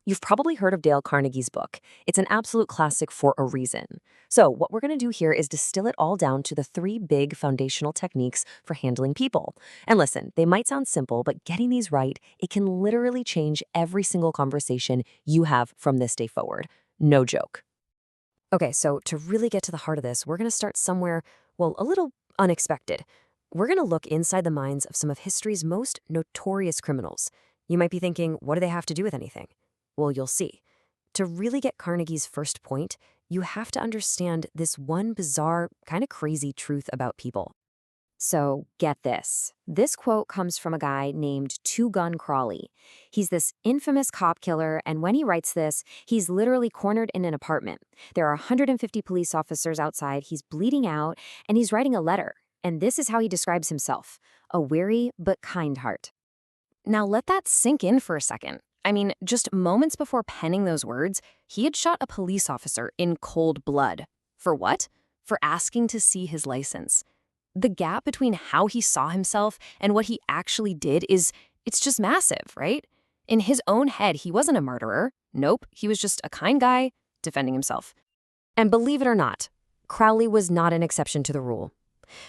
You've probably heard of Dale Carnegie's book. It's an absolute classic for a reason. So, what we're going to do here is distill it all down to the three big foundational techniques for handling people. And listen, they might sound simple, but getting these right, it can literally change every single conversation you have from this day forward. No joke. Okay, so to really get to the heart of this, we're going to start somewhere, well, a little unexpected. We're going to look inside the minds of some of history's most notorious criminals. You might be thinking, what do they have to do with anything? Well, you'll see. To really get Carnegie's first point, you have to understand this one bizarre, kind of crazy truth about people. So get this. This quote comes from a guy named Two Gun Crawley. He's this infamous cop killer, and when he writes this, he's literally cornered in an apartment. There are 150 police officers outside, he's bleeding out, and he's writing a letter. And this is how he describes himself: a weary but kind heart. Now let that sink in for a second. I mean, just moments before penning those words, he had shot a police officer in cold blood. For what? For asking to see his license. The gap between how he saw himself and what he actually did it's just massive, right? In his own head, he wasn't a murderer. Nope, he was just a kind guy defending himself. And believe it or not, Crowley was not an exception to the rule.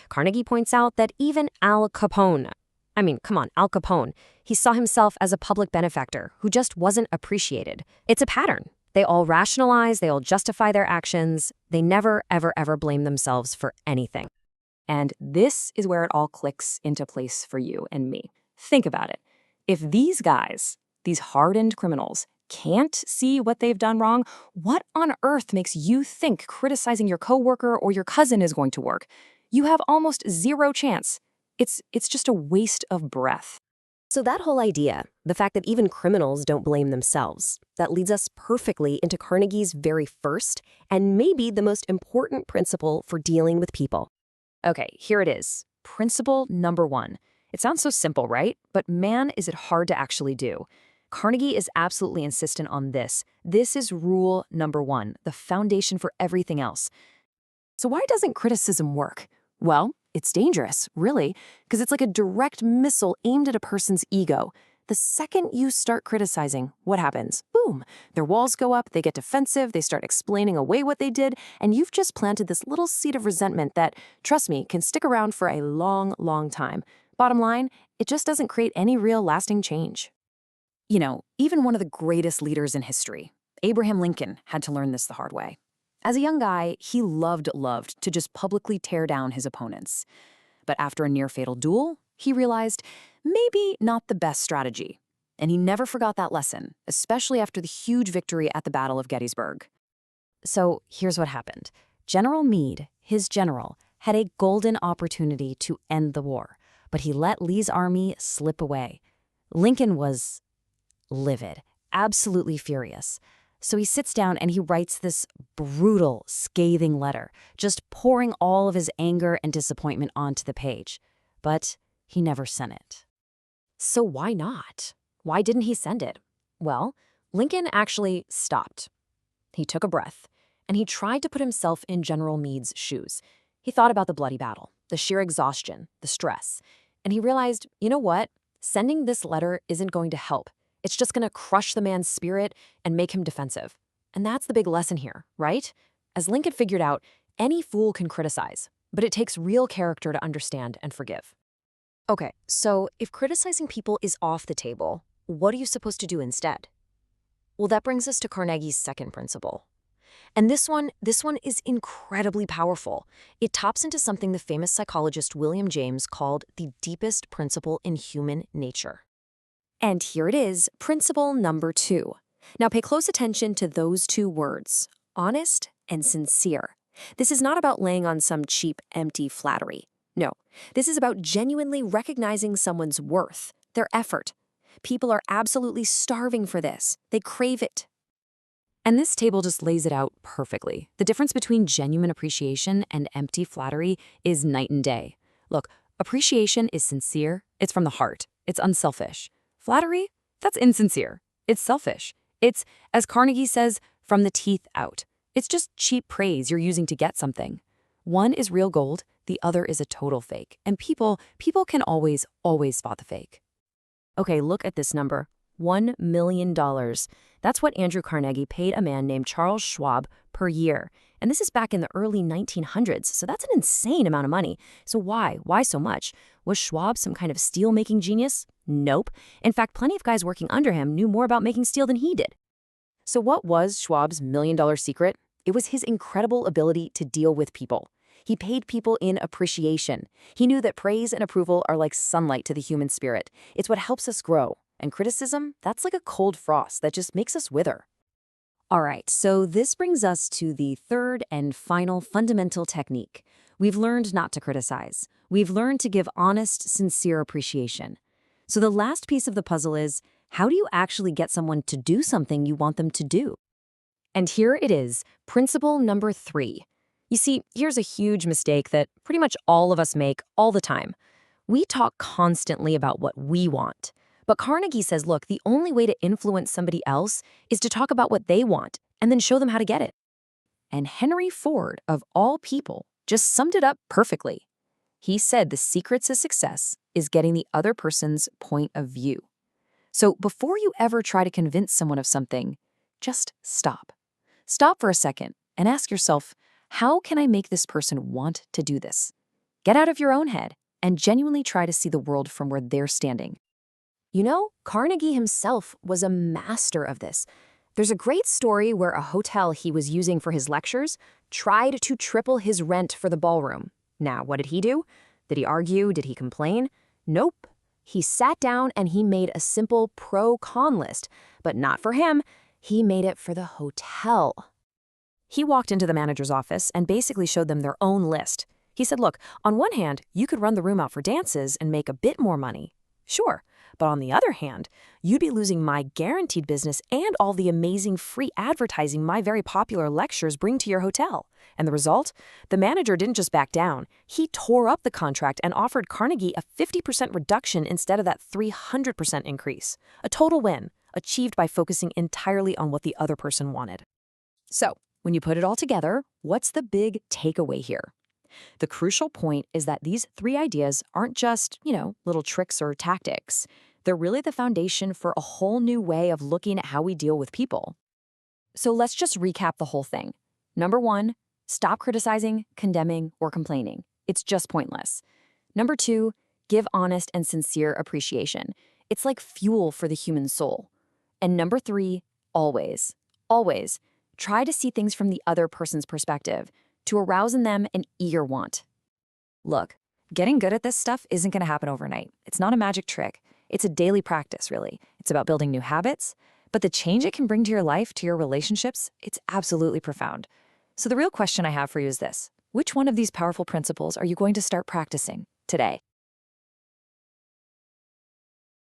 Carnegie points out that even Al Capone, Al Capone, he saw himself as a public benefactor who just wasn't appreciated. It's a pattern. They all rationalize, they all justify their actions. They never, ever, ever blame themselves for anything. And this is where it all clicks into place for you and me. Think about it. If these guys, these hardened criminals, can't see what they've done wrong, what on earth makes you think criticizing your coworker or your cousin is going to work? You have almost zero chance. It's just a waste of breath. So that whole idea, the fact that even criminals don't blame themselves, that leads us perfectly into Carnegie's very first and maybe the most important principle for dealing with people. Okay, here it is. Principle number 1. It sounds so simple, right? But man, is it hard to actually do. Carnegie is absolutely insistent on this. This is rule number 1, the foundation for everything else. So why doesn't criticism work? Well, it's dangerous, really, because it's like a direct missile aimed at a person's ego. The second you start criticizing, what happens? Boom! Their walls go up, they get defensive, they start explaining away what they did, and you've just planted this little seed of resentment that, trust me, can stick around for a long, long time. Bottom line, it just doesn't create any real lasting change. You know, even one of the greatest leaders in history, Abraham Lincoln, had to learn this the hard way. As a young guy, he loved to just publicly tear down his opponents. But after a near-fatal duel, he realized maybe not the best strategy. And he never forgot that lesson, especially after the huge victory at the Battle of Gettysburg. So here's what happened. General Meade, his general, had a golden opportunity to end the war, but he let Lee's army slip away. Lincoln was livid, absolutely furious. So he sits down and he writes this brutal, scathing letter, just pouring all of his anger and disappointment onto the page. But he never sent it. So why not? Why didn't he send it? Well, Lincoln actually stopped. He took a breath, and he tried to put himself in General Meade's shoes. He thought about the bloody battle, the sheer exhaustion, the stress, and he realized, you know what? Sending this letter isn't going to help. It's just going to crush the man's spirit and make him defensive. And that's the big lesson here, right? As Lincoln figured out, any fool can criticize, but it takes real character to understand and forgive. Okay, so if criticizing people is off the table, what are you supposed to do instead? Well, that brings us to Carnegie's second principle. And this one is incredibly powerful. It taps into something the famous psychologist William James called the deepest principle in human nature. And here it is, principle number 2. Now pay close attention to those two words, honest and sincere. This is not about laying on some cheap, empty flattery. No, this is about genuinely recognizing someone's worth, their effort. People are absolutely starving for this. They crave it. And this table just lays it out perfectly. The difference between genuine appreciation and empty flattery is night and day. Look, appreciation is sincere, it's from the heart, it's unselfish. Flattery? That's insincere. It's selfish. It's, as Carnegie says, from the teeth out. It's just cheap praise you're using to get something. One is real gold, the other is a total fake. And people can always spot the fake. Okay, look at this number. $1 million. That's what Andrew Carnegie paid a man named Charles Schwab per year. And this is back in the early 1900s, so that's an insane amount of money. So why? Why so much? Was Schwab some kind of steel-making genius? Nope. In fact, plenty of guys working under him knew more about making steel than he did. So what was Schwab's million-dollar secret? It was his incredible ability to deal with people. He paid people in appreciation. He knew that praise and approval are like sunlight to the human spirit. It's what helps us grow. And criticism, that's like a cold frost that just makes us wither. All right, so this brings us to the third and final fundamental technique. We've learned not to criticize. We've learned to give honest, sincere appreciation. So the last piece of the puzzle is, how do you actually get someone to do something you want them to do? And here it is, principle number 3. You see, here's a huge mistake that pretty much all of us make all the time. We talk constantly about what we want. But Carnegie says, look, the only way to influence somebody else is to talk about what they want and then show them how to get it. And Henry Ford, of all people, just summed it up perfectly. He said the secret to success is getting the other person's point of view. So before you ever try to convince someone of something, just stop. Stop for a second and ask yourself, how can I make this person want to do this? Get out of your own head and genuinely try to see the world from where they're standing. You know, Carnegie himself was a master of this. There's a great story where a hotel he was using for his lectures tried to triple his rent for the ballroom. Now, what did he do? Did he argue? Did he complain? Nope. He sat down and he made a simple pro-con list, but not for him. He made it for the hotel. He walked into the manager's office and basically showed them their own list. He said, look, on one hand, you could run the room out for dances and make a bit more money. Sure. But on the other hand, you'd be losing my guaranteed business and all the amazing free advertising my very popular lectures bring to your hotel. And the result? The manager didn't just back down. He tore up the contract and offered Carnegie a 50% reduction instead of that 300% increase. A total win, achieved by focusing entirely on what the other person wanted. So, when you put it all together, what's the big takeaway here? The crucial point is that these 3 ideas aren't just, little tricks or tactics. They're really the foundation for a whole new way of looking at how we deal with people. So let's just recap the whole thing. Number 1, stop criticizing, condemning, or complaining. It's just pointless. Number 2, give honest and sincere appreciation. It's like fuel for the human soul. And number 3, always, try to see things from the other person's perspective, to arouse in them an eager want. Look, getting good at this stuff isn't going to happen overnight. It's not a magic trick. It's a daily practice, really. It's about building new habits, but the change it can bring to your life, to your relationships, it's absolutely profound. So the real question I have for you is this: which one of these powerful principles are you going to start practicing today?